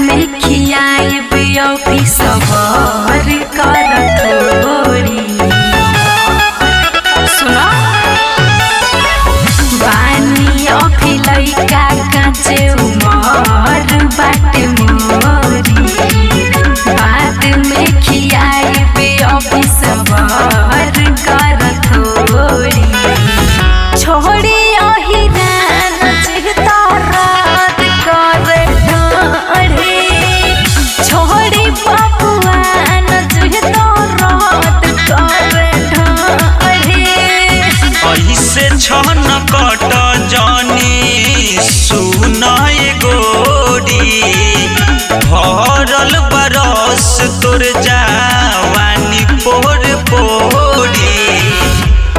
में खियाए भी सबर कर थोड़ी सुनो बानी अभी लइका काचे उमर बाटे मोरी बाद में खियाए भी सबर कर थोड़ी छोड़ी छन कट जानी सुनाए गोरी भरल बरस तोर जवानी पोर पोरी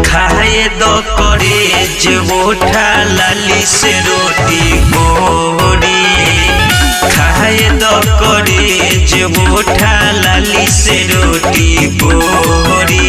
खाए द करे जे ओठा लाली से रोटी गोरी खाए द करे जे ओठा लाली से रोटी गोरी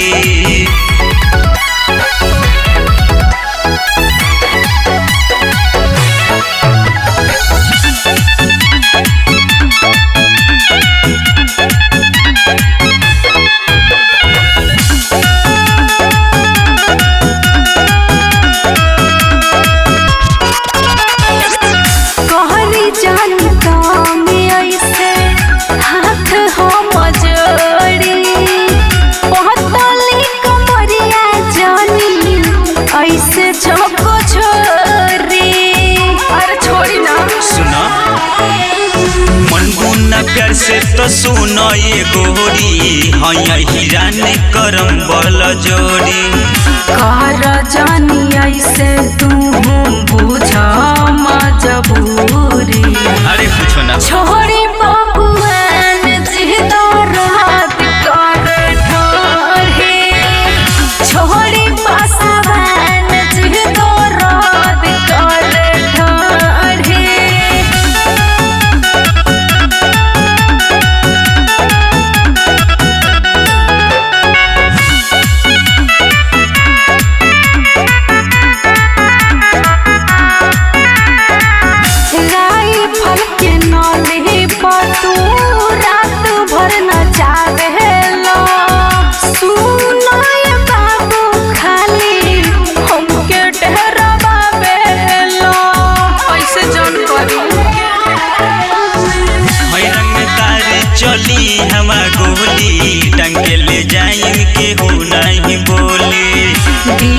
प्यार से तो सुनो ये गोरी हाँ हिरान करम बल जोड़ी कर जानी ऐसे तू बुझ मजबूरी अरे कुछ ना छोड़ी बबुआन जिद रात कर ढोरे छोड़ी बसवान जिद रात कर ढोरे चली हमार गोली टंके ले जाइन के हो नहीं बोली